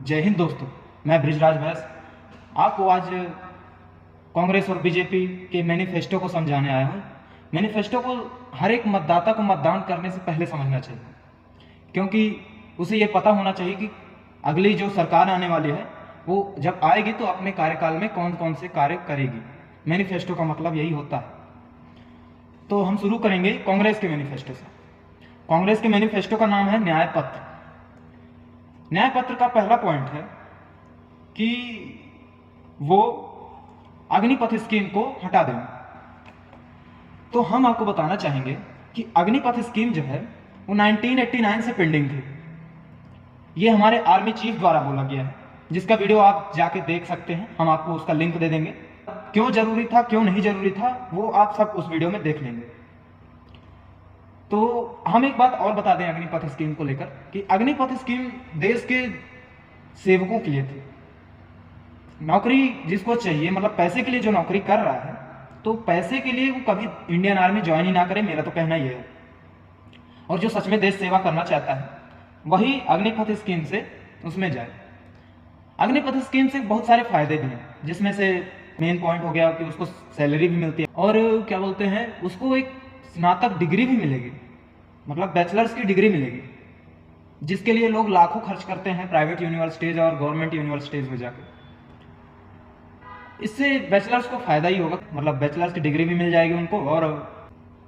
जय हिंद दोस्तों, मैं बृजराज बैस आपको आज कांग्रेस और बीजेपी के मैनिफेस्टो को समझाने आया हूँ। मैनिफेस्टो को हर एक मतदाता को मतदान करने से पहले समझना चाहिए, क्योंकि उसे ये पता होना चाहिए कि अगली जो सरकार आने वाली है वो जब आएगी तो अपने कार्यकाल में कौन कौन से कार्य करेगी। मैनिफेस्टो का मतलब यही होता है। तो हम शुरू करेंगे कांग्रेस के मैनिफेस्टो से। कांग्रेस के मैनिफेस्टो का नाम है न्याय पत्र। न्याय पत्र का पहला पॉइंट है कि वो अग्निपथ स्कीम को हटा दें। तो हम आपको बताना चाहेंगे कि अग्निपथ स्कीम जो है वो 1989 से पेंडिंग थी। ये हमारे आर्मी चीफ द्वारा बोला गया है, जिसका वीडियो आप जाके देख सकते हैं। हम आपको उसका लिंक दे देंगे। क्यों जरूरी था, क्यों नहीं जरूरी था, वो आप सब उस वीडियो में देख लेंगे। तो हम एक बात और बता दें अग्निपथ स्कीम को लेकर कि अग्निपथ स्कीम देश के सेवकों के लिए थी। नौकरी जिसको चाहिए, मतलब पैसे के लिए जो नौकरी कर रहा है, तो पैसे के लिए वो कभी इंडियन आर्मी ज्वाइन ही ना करे, मेरा तो कहना यह है। और जो सच में देश सेवा करना चाहता है वही अग्निपथ स्कीम से उसमें जाए। अग्निपथ स्कीम से बहुत सारे फायदे भी हैं, जिसमें से मेन पॉइंट हो गया कि उसको सैलरी भी मिलती है और क्या बोलते हैं, उसको एक स्नातक डिग्री भी मिलेगी, मतलब बैचलर्स की डिग्री मिलेगी, जिसके लिए लोग लाखों खर्च करते हैं प्राइवेट यूनिवर्सिटीज और गवर्नमेंट यूनिवर्सिटीज में जाकर। इससे बैचलर्स को फायदा ही होगा, मतलब बैचलर्स की डिग्री भी मिल जाएगी उनको, और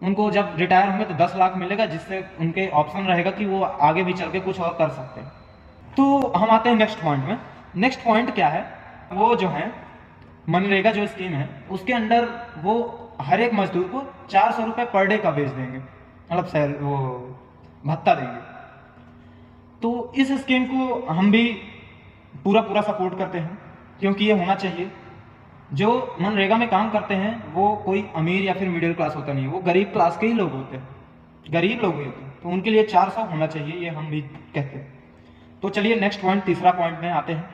उनको जब रिटायर होंगे तो 10 लाख मिलेगा, जिससे उनके ऑप्शन रहेगा कि वो आगे भी चल के कुछ और कर सकते हैं। तो हम आते हैं नेक्स्ट पॉइंट में। नेक्स्ट पॉइंट क्या है, वो जो है मनरेगा जो स्कीम है उसके अंडर वो हर एक मजदूर को 400 रुपये पर डे का वेज देंगे, मतलब वो भत्ता देंगे। तो इस स्कीम को हम भी पूरा सपोर्ट करते हैं, क्योंकि ये होना चाहिए। जो मनरेगा में काम करते हैं वो कोई अमीर या फिर मिडिल क्लास होता नहीं है, वो गरीब क्लास के ही लोग होते हैं, गरीब लोग ही होते हैं। तो उनके लिए 400 होना चाहिए, ये हम भी कहते हैं। तो चलिए नेक्स्ट पॉइंट, तीसरा पॉइंट में आते हैं।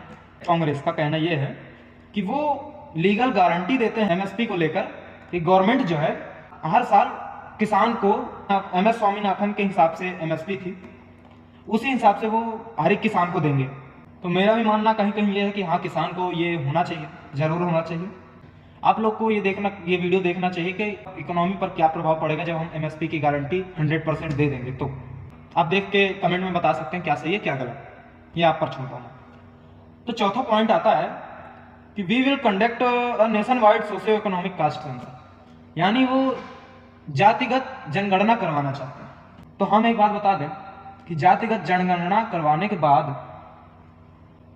कांग्रेस का कहना ये है कि वो लीगल गारंटी देते हैं एमएसपी को लेकर कि गवर्नमेंट जो है हर साल किसान को, एमएस स्वामीनाथन के हिसाब से एमएसपी थी, उसी हिसाब से वो हर एक किसान को देंगे। तो मेरा भी मानना कहीं कहीं ये है कि हाँ, किसान को ये होना चाहिए, जरूर होना चाहिए। आप लोग को ये वीडियो देखना चाहिए कि इकोनॉमी पर क्या प्रभाव पड़ेगा जब हम एमएसपी की गारंटी 100% दे देंगे। तो आप देख के कमेंट में बता सकते हैं क्या सही है क्या गलत, ये आप पर छोड़ता हूँ। तो चौथा पॉइंट आता है कि we will conduct a nationwide socio economic caste census, यानी वो जातिगत जनगणना करवाना चाहते हैं। तो हम एक बात बता दें कि जातिगत जनगणना करवाने के बाद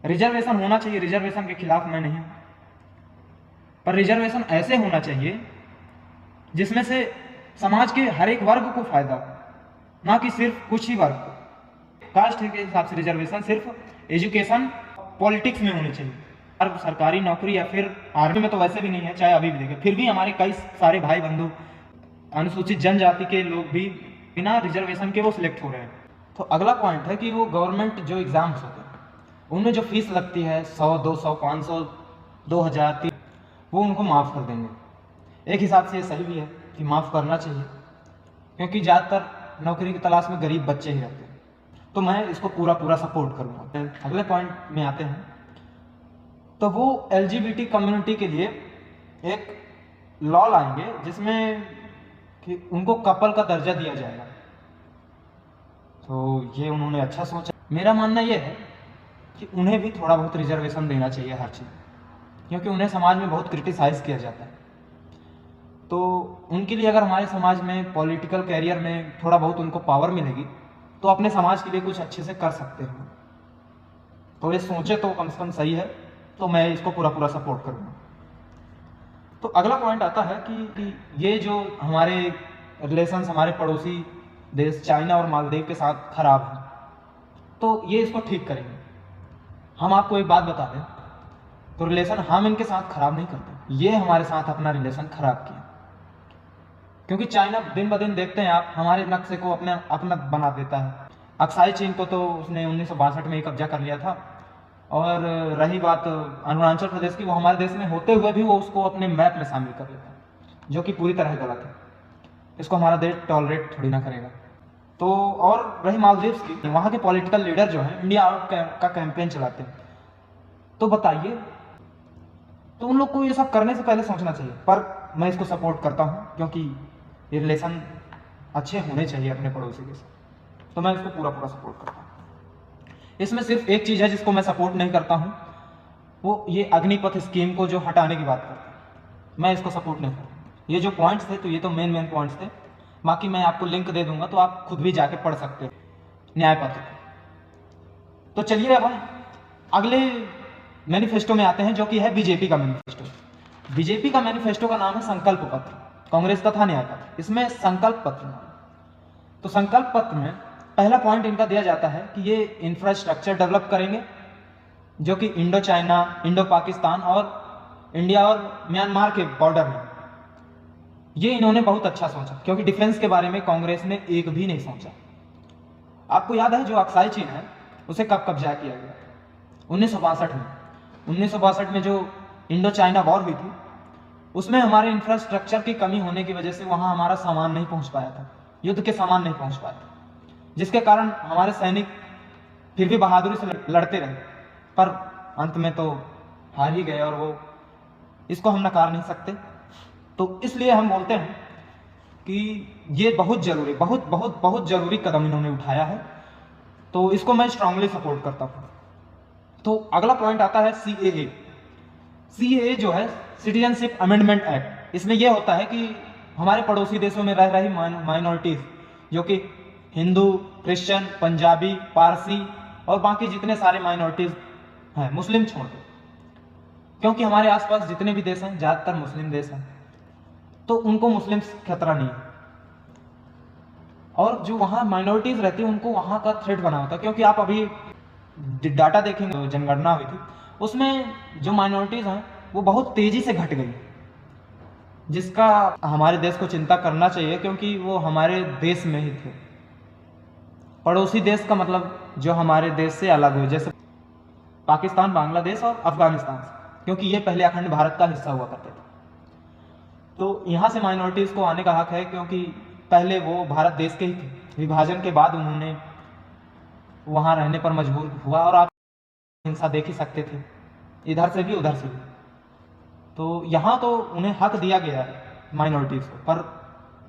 रिजर्वेशन होना चाहिए। रिजर्वेशन के खिलाफ मैं नहीं हूं, पर रिजर्वेशन ऐसे होना चाहिए जिसमें से समाज के हर एक वर्ग को फायदा हो, ना कि सिर्फ कुछ ही वर्ग को। कास्ट के हिसाब से रिजर्वेशन सिर्फ एजुकेशन, पॉलिटिक्स में होनी चाहिए। और सरकारी नौकरी या फिर आर्मी में तो वैसे भी नहीं है, चाहे अभी भी देखें, फिर भी हमारे कई सारे भाई बंधु अनुसूचित जनजाति के लोग भी बिना रिजर्वेशन के वो सिलेक्ट हो रहे हैं। तो अगला पॉइंट है कि वो गवर्नमेंट जो एग्जाम्स होते हैं उनमें जो फीस लगती है 100, 200, 500, 2000, 3000, वो उनको माफ़ कर देंगे। एक हिसाब से ये सही भी है कि माफ़ करना चाहिए, क्योंकि ज़्यादातर नौकरी की तलाश में गरीब बच्चे ही रहते हैं। तो मैं इसको पूरा सपोर्ट करूँगा। अगले पॉइंट में आते हैं। तो वो LGBT कम्युनिटी के लिए एक लॉ लाएंगे जिसमें कि उनको कपल का दर्जा दिया जाएगा। तो ये उन्होंने अच्छा सोचा। मेरा मानना ये है कि उन्हें भी थोड़ा बहुत रिजर्वेशन देना चाहिए हर चीज़, क्योंकि उन्हें समाज में बहुत क्रिटिसाइज किया जाता है। तो उनके लिए अगर हमारे समाज में पॉलिटिकल कैरियर में थोड़ा बहुत उनको पावर मिलेगी तो अपने समाज के लिए कुछ अच्छे से कर सकते हैं। तो ये सोचे तो कम से कम सही है। तो मैं इसको पूरा सपोर्ट करूँगा। तो अगला पॉइंट आता है कि ये जो हमारे रिलेशंस हमारे पड़ोसी देश चाइना और मालदीव के साथ खराब है, तो ये इसको ठीक करेंगे। हम आपको एक बात बता दें, तो रिलेशन हम इनके साथ खराब नहीं करते, ये हमारे साथ अपना रिलेशन खराब किया। क्योंकि चाइना दिन ब दिन देखते हैं आप, हमारे नक्शे को अपना बना देता है। अक्साई चीन को तो उसने 1962 में ही कब्जा कर लिया था। और रही बात अरुणाचल प्रदेश की, वो हमारे देश में होते हुए भी वो उसको अपने मैप में शामिल कर लेता है, जो कि पूरी तरह गलत है। इसको हमारा देश टॉलरेट थोड़ी ना करेगा। तो और रही मालदीव्स की, वहाँ के पॉलिटिकल लीडर जो हैं इंडिया आउट का कैंपेन चलाते हैं। तो बताइए, तो उन लोग को ये सब करने से पहले सोचना चाहिए। पर मैं इसको सपोर्ट करता हूँ क्योंकि ये रिलेशन अच्छे होने चाहिए अपने पड़ोसी के साथ, तो मैं इसको पूरा पूरा सपोर्ट करता हूँ। इसमें सिर्फ एक चीज़ है जिसको मैं सपोर्ट नहीं करता हूँ, वो ये अग्निपथ स्कीम को जो हटाने की बात करता है, मैं इसको सपोर्ट नहीं करता। ये जो पॉइंट्स थे तो ये तो मेन पॉइंट्स थे, बाकी मैं आपको लिंक दे दूंगा तो आप खुद भी जाके पढ़ सकते हो न्याय पत्र। तो चलिए अब हम अगले मैनिफेस्टो में आते हैं, जो कि है बीजेपी का मैनिफेस्टो। बीजेपी का मैनिफेस्टो का नाम है संकल्प पत्र, कांग्रेस का था न्याय पत्र, इसमें संकल्प पत्र नाम। तो संकल्प पत्र में पहला पॉइंट इनका दिया जाता है कि ये इंफ्रास्ट्रक्चर डेवलप करेंगे, जो कि इंडो चाइना, इंडो पाकिस्तान और इंडिया और म्यांमार के बॉर्डर में। ये इन्होंने बहुत अच्छा सोचा, क्योंकि डिफेंस के बारे में कांग्रेस ने एक भी नहीं सोचा। आपको याद है जो अक्साई चीन है उसे कब कब्जा किया गया? 1962 में। 1962 में जो इंडो चाइना वॉर हुई थी, उसमें हमारे इंफ्रास्ट्रक्चर की कमी होने की वजह से वहां हमारा सामान नहीं पहुंच पाया था, युद्ध के सामान नहीं पहुंच पाया था, जिसके कारण हमारे सैनिक फिर भी बहादुरी से लड़ते रहे, पर अंत में तो हार ही गए, और वो इसको हम नकार नहीं सकते। तो इसलिए हम बोलते हैं कि ये बहुत जरूरी, बहुत बहुत बहुत जरूरी कदम इन्होंने उठाया है, तो इसको मैं स्ट्रांगली सपोर्ट करता हूं। तो अगला पॉइंट आता है सीएए। सीएए जो है सिटीजनशिप अमेंडमेंट एक्ट, इसमें यह होता है कि हमारे पड़ोसी देशों में रह रही माइनॉरिटीज, जो कि हिंदू, क्रिश्चियन, पंजाबी, पारसी और बाकी जितने सारे माइनॉरिटीज हैं, मुस्लिम छोड़ के, क्योंकि हमारे आसपास जितने भी देश हैं ज्यादातर मुस्लिम देश हैं, तो उनको मुस्लिम खतरा नहीं है। और जो वहाँ माइनॉरिटीज रहती है उनको वहाँ का थ्रेट बना होता है, क्योंकि आप अभी डाटा देखेंगे, जनगणना हुई थी, उसमें जो माइनॉरिटीज हैं वो बहुत तेजी से घट गई, जिसका हमारे देश को चिंता करना चाहिए, क्योंकि वो हमारे देश में ही थे। पड़ोसी देश का मतलब जो हमारे देश से अलग हो, जैसे पाकिस्तान, बांग्लादेश और अफगानिस्तान, क्योंकि ये पहले अखंड भारत का हिस्सा हुआ करते थे। तो यहाँ से माइनॉरिटीज को आने का हक है, क्योंकि पहले वो भारत देश के ही थे, विभाजन के बाद उन्होंने वहाँ रहने पर मजबूर हुआ, और आप हिंसा देख ही सकते थे, इधर से भी उधर से भी। तो यहाँ तो उन्हें हक दिया गया है माइनॉरिटीज को, पर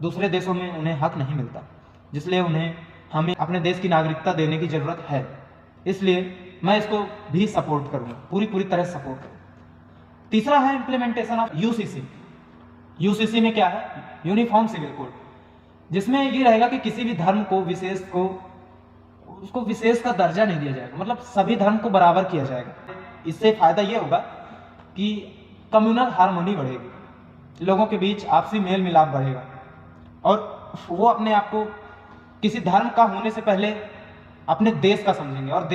दूसरे देशों में उन्हें हक नहीं मिलता, जिसलिए हमें अपने देश की नागरिकता देने की जरूरत है। इसलिए मैं इसको भी सपोर्ट करूँगा, पूरी तरह सपोर्ट करूँगा। तीसरा है इम्प्लीमेंटेशन ऑफ यूसीसी। यूसीसी में क्या है? यूनिफॉर्म सिविल कोड, जिसमें ये रहेगा कि किसी भी धर्म को उसको विशेष का दर्जा नहीं दिया जाएगा, मतलब सभी धर्म को बराबर किया जाएगा। इससे फायदा ये होगा कि कम्युनल हार्मोनी बढ़ेगी, लोगों के बीच आपसी मेल मिलाप बढ़ेगा, और वो अपने आप को किसी धर्म का होने से पहले अपने देश का समझेंगे, और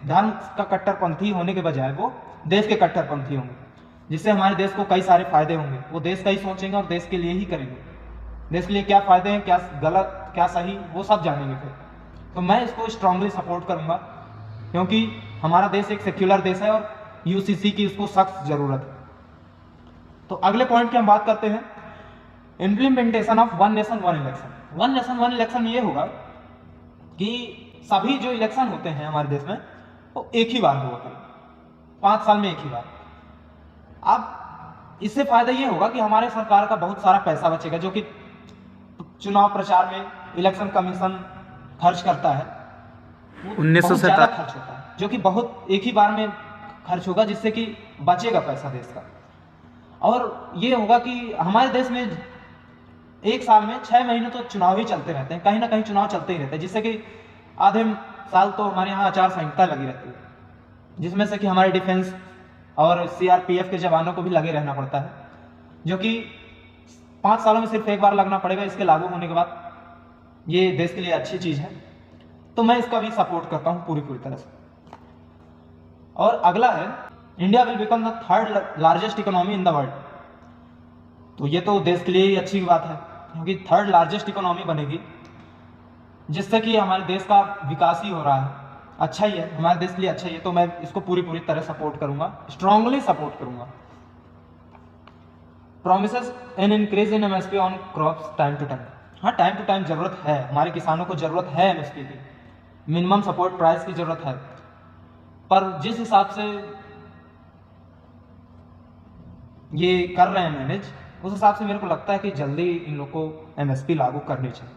धर्म का कट्टरपंथी होने के बजाय वो देश के कट्टरपंथी होंगे, जिससे हमारे देश को कई सारे फायदे होंगे। वो देश का ही सोचेंगे और देश के लिए ही करेंगे, देश के लिए क्या फायदे हैं, क्या गलत, क्या सही, वो सब जानेंगे फिर। तो मैं इसको स्ट्रांगली सपोर्ट करूंगा, क्योंकि हमारा देश एक सेक्युलर देश है और यूसीसी की उसको सख्त जरूरत है। तो अगले पॉइंट की हम बात करते हैं, implementation of one nation one election. One nation one election ये होगा कि सभी जो इलेक्शन होते हैं हमारे देश में वो एक ही बार होगा, 5 साल में एक ही बार। अब इससे फायदा ये होगा कि हमारे सरकार का बहुत सारा पैसा बचेगा, जो कि चुनाव प्रचार में इलेक्शन कमीशन खर्च करता है, 1970 खर्च होता है, जो कि बहुत एक ही बार में खर्च होगा, जिससे कि बचेगा पैसा देश का। और ये होगा कि हमारे देश में एक साल में 6 महीने तो चुनाव ही चलते रहते हैं, कहीं ना कहीं चुनाव चलते ही रहते हैं, जिससे कि आधे साल तो हमारे यहाँ आचार संहिता लगी रहती है, जिसमें से कि हमारे डिफेंस और सीआरपीएफ के जवानों को भी लगे रहना पड़ता है, जो कि 5 सालों में सिर्फ एक बार लगना पड़ेगा। इसके लागू होने के बाद ये देश के लिए अच्छी चीज है, तो मैं इसका भी सपोर्ट करता हूँ पूरी तरह से। और अगला है, India will become the 3rd largest economy in the world. तो ये तो देश के लिए ही अच्छी बात है, क्योंकि 3rd लार्जेस्ट इकोनॉमी बनेगी, जिससे कि हमारे देश का विकास ही हो रहा है, अच्छा ही है, हमारे देश के लिए अच्छा ही है। तो मैं इसको पूरी तरह सपोर्ट करूंगा, स्ट्रांगली सपोर्ट करूंगा। Promises an increase in MSP on crops time to time. हाँ, टाइम टू टाइम जरूरत है, हमारे किसानों को जरूरत है एमएसपी की, मिनिमम सपोर्ट प्राइस की जरूरत है, पर जिस हिसाब से ये कर रहे हैं मैनेज, उस हिसाब से मेरे को लगता है कि जल्दी इन लोग को एमएसपी लागू करनी चाहिए।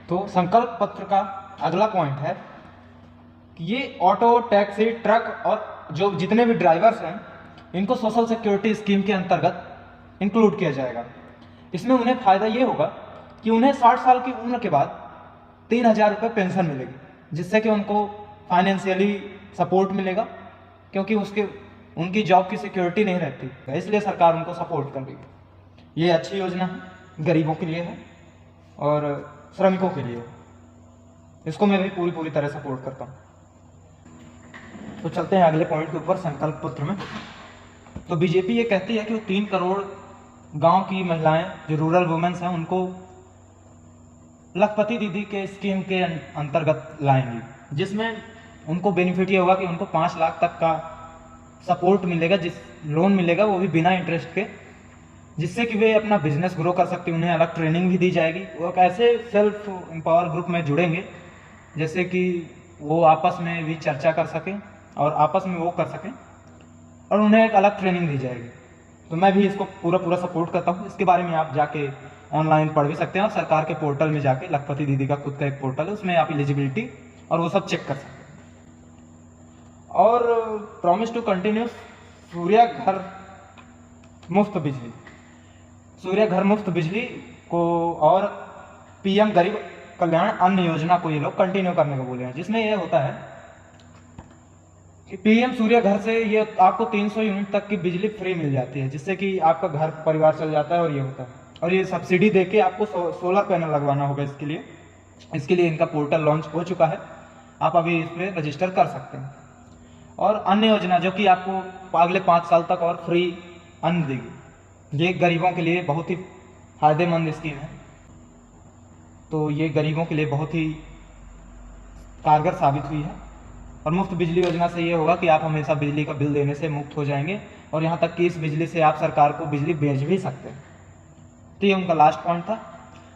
तो संकल्प पत्र का अगला पॉइंट है कि ये ऑटो, टैक्सी, ट्रक और जो जितने भी ड्राइवर्स हैं इनको सोशल सिक्योरिटी स्कीम के अंतर्गत इंक्लूड किया जाएगा। इसमें उन्हें फ़ायदा ये होगा कि उन्हें 60 साल की उम्र के बाद 3,000 रुपये पेंशन मिलेगी, जिससे कि उनको फाइनेंशियली सपोर्ट मिलेगा, क्योंकि उनकी जॉब की सिक्योरिटी नहीं रहती, इसलिए सरकार उनको सपोर्ट कर रही है। ये अच्छी योजना है, गरीबों के लिए है और श्रमिकों के लिए। इसको मैं भी पूरी तरह सपोर्ट करता हूँ। तो चलते हैं अगले पॉइंट के ऊपर, संकल्प पत्र में। तो बीजेपी ये कहती है कि वो 3 करोड़ गांव की महिलाएं जो रूरल वुमेन्स हैं उनको लखपति दीदी के स्कीम के अंतर्गत लाएंगी, जिसमें उनको बेनिफिट ये होगा कि उनको 5 लाख तक का सपोर्ट मिलेगा, जिस लोन मिलेगा वो भी बिना इंटरेस्ट के, जिससे कि वे अपना बिजनेस ग्रो कर सकते हैं। उन्हें अलग ट्रेनिंग भी दी जाएगी। वो एक ऐसे सेल्फ एम्पावर ग्रुप में जुड़ेंगे जैसे कि वो आपस में भी चर्चा कर सकें और आपस में वो कर सकें, और उन्हें एक अलग ट्रेनिंग दी जाएगी। तो मैं भी इसको पूरा सपोर्ट करता हूँ। इसके बारे में आप जाके ऑनलाइन पढ़ भी सकते हैं और सरकार के पोर्टल में जाके, लखपति दीदी का खुद का एक पोर्टल है, उसमें आप एलिजिबिलिटी और वो सब चेक कर सकते हैं। और प्रॉमिस टू कंटिन्यू सूर्य घर मुफ्त बिजली, सूर्य घर मुफ्त बिजली को और पीएम गरीब कल्याण अन्न योजना को ये लोग कंटिन्यू करने को बोले हैं, जिसमें ये होता है कि पीएम सूर्य घर से ये आपको 300 यूनिट तक की बिजली फ्री मिल जाती है, जिससे कि आपका घर परिवार चल जाता है। और ये होता है, और ये सब्सिडी देके आपको सोलर पैनल लगवाना होगा। इसके लिए इनका पोर्टल लॉन्च हो चुका है, आप अभी इस पर रजिस्टर कर सकते हैं। और अन्य योजना जो कि आपको अगले 5 साल तक और फ्री अन्न देगी, ये गरीबों के लिए बहुत ही फायदेमंद स्कीम है। तो ये गरीबों के लिए बहुत ही कारगर साबित हुई है। और मुफ्त बिजली योजना से ये होगा कि आप हमेशा बिजली का बिल देने से मुक्त हो जाएंगे, और यहाँ तक कि इस बिजली से आप सरकार को बिजली बेच भी सकते हैं। तो ये उनका लास्ट पॉइंट था।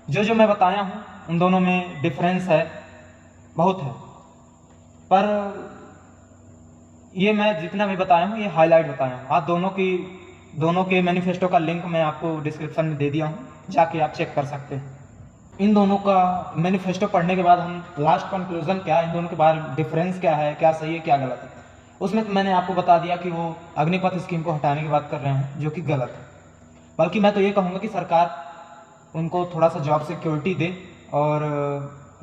जो मैं बताया हूँ उन दोनों में डिफरेंस है, बहुत है, पर ये मैं जितना भी बताया हूँ ये हाईलाइट बताया हूँ। आप दोनों के मैनिफेस्टो का लिंक मैं आपको डिस्क्रिप्शन में दे दिया हूँ, जाके आप चेक कर सकते हैं। इन दोनों का मैनिफेस्टो पढ़ने के बाद हम लास्ट कंक्लूजन क्या है, इन दोनों के बारे में डिफरेंस क्या है, क्या सही है क्या गलत है, उसमें मैंने आपको बता दिया कि वो अग्निपथ स्कीम को हटाने की बात कर रहे हैं, जो कि गलत है। बल्कि मैं तो ये कहूँगा कि सरकार उनको थोड़ा सा जॉब सिक्योरिटी दे और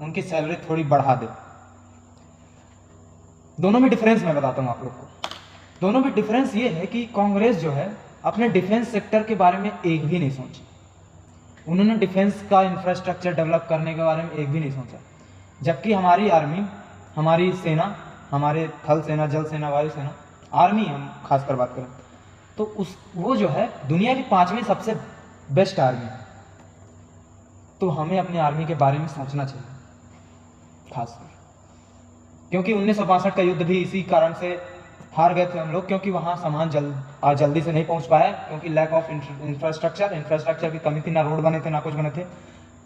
उनकी सैलरी थोड़ी बढ़ा दे। दोनों में डिफरेंस मैं बताता हूँ आप लोग को। दोनों में डिफरेंस ये है कि कांग्रेस जो है अपने डिफेंस सेक्टर के बारे में एक भी नहीं सोची। उन्होंने डिफेंस का इंफ्रास्ट्रक्चर डेवलप करने के बारे में एक भी नहीं सोचा, जबकि हमारी आर्मी, हमारी सेना, हमारे थल सेना, जल सेना, वायु सेना, आर्मी हम खासकर बात करें तो वो जो है दुनिया की 5वीं सबसे बेस्ट आर्मी है। तो हमें अपनी आर्मी के बारे में सोचना चाहिए खासकर, क्योंकि 1962 का युद्ध भी इसी कारण से हार गए थे हम लोग, क्योंकि वहाँ सामान जल्दी से नहीं पहुँच पाया, क्योंकि लैक ऑफ इंफ्रास्ट्रक्चर की कमी थी, ना रोड बने थे ना कुछ बने थे।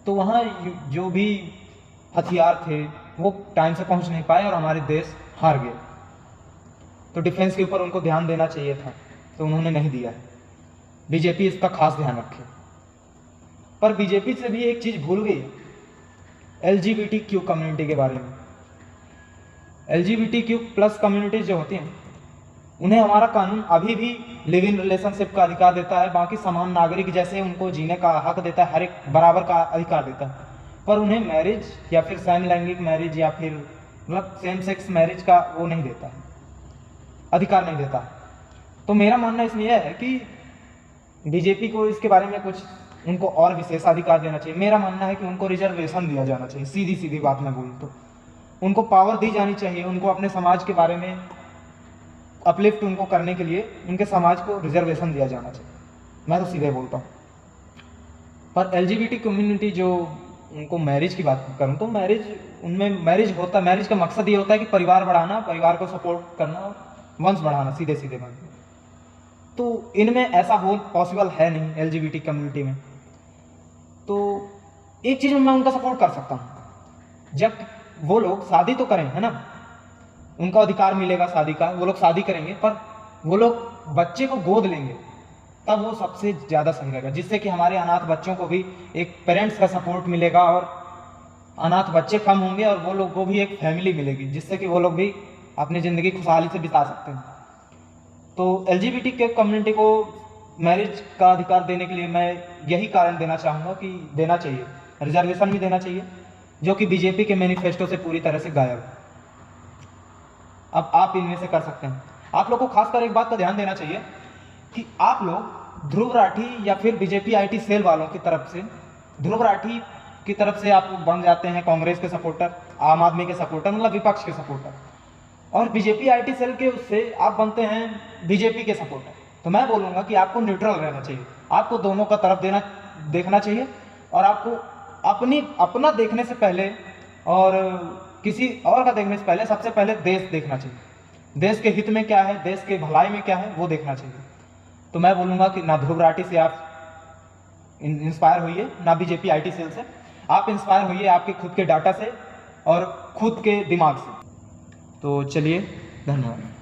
तो वहाँ जो भी हथियार थे वो टाइम से पहुँच नहीं पाए और हमारे देश हार गए। तो डिफेंस के ऊपर उनको ध्यान देना चाहिए था, तो उन्होंने नहीं दिया है। बीजेपी इसका खास ध्यान रखे। पर बीजेपी से भी एक चीज़ भूल गई, LGBTQ कम्युनिटी के बारे में। LGBTQ+ कम्युनिटीज जो होती हैं उन्हें हमारा कानून अभी भी लिव इन रिलेशनशिप का अधिकार देता है, बाकी समान नागरिक जैसे उनको जीने का हक देता है, हर एक बराबर का अधिकार देता है। पर उन्हें मैरिज या फिर समलैंगिक मैरिज या फिर मतलब सेम सेक्स मैरिज का वो नहीं देता है, अधिकार नहीं देता। तो मेरा मानना इसमें यह है कि बीजेपी को इसके बारे में कुछ उनको और विशेष अधिकार देना चाहिए। मेरा मानना है कि उनको रिजर्वेशन दिया जाना चाहिए। सीधी बात मैं बोलूँ तो उनको पावर दी जानी चाहिए। उनको अपने समाज के बारे में अपलिफ्ट उनको करने के लिए उनके समाज को रिजर्वेशन दिया जाना चाहिए। मैं तो सीधे बोलता हूँ। पर LGBT कम्युनिटी जो उनको मैरिज की बात करूँ तो मैरिज का मकसद ये होता है कि परिवार बढ़ाना, परिवार को सपोर्ट करना, वंश बढ़ाना, सीधे बात। तो इनमें ऐसा हो पॉसिबल है नहीं LGBT कम्युनिटी में। तो एक चीज़ में मैं उनका सपोर्ट कर सकता हूँ, जब वो लोग शादी तो करें, है ना, उनका अधिकार मिलेगा शादी का, वो लोग शादी करेंगे, पर वो लोग बच्चे को गोद लेंगे तब वो सबसे ज़्यादा सही रहेगा, जिससे कि हमारे अनाथ बच्चों को भी एक पेरेंट्स का सपोर्ट मिलेगा और अनाथ बच्चे कम होंगे और वो लोग को भी एक फैमिली मिलेगी, जिससे कि वो लोग भी अपनी ज़िंदगी खुशहाली से बिता सकते हैं। तो LGBT के कम्युनिटी को मैरिज का अधिकार देने के लिए मैं यही कारण देना चाहूँगा कि देना चाहिए, रिजर्वेशन भी देना चाहिए, जो कि बीजेपी के मैनिफेस्टो से पूरी तरह से गायब है। अब आप इनमें से कर सकते हैं। आप लोग को खासकर एक बात का ध्यान देना चाहिए कि आप लोग ध्रुव राठी या फिर बीजेपी IT सेल वालों की तरफ से, ध्रुव राठी की तरफ से आप बन जाते हैं कांग्रेस के सपोर्टर, आम आदमी के सपोर्टर, मतलब विपक्ष के सपोर्टर, और बीजेपी IT सेल के उससे आप बनते हैं बीजेपी के सपोर्टर। तो मैं बोलूँगा कि आपको न्यूट्रल रहना चाहिए, आपको दोनों का तरफ देखना चाहिए, और आपको अपना देखने से पहले और किसी और का देखने से पहले सबसे पहले देश देखना चाहिए। देश के हित में क्या है, देश के भलाई में क्या है, वो देखना चाहिए। तो मैं बोलूँगा कि ना ध्रुव राठी से आप इंस्पायर होइए, ना बीजेपी IT सेल से। आप इंस्पायर होइए आपके खुद के डाटा से और खुद के दिमाग से। तो चलिए, धन्यवाद।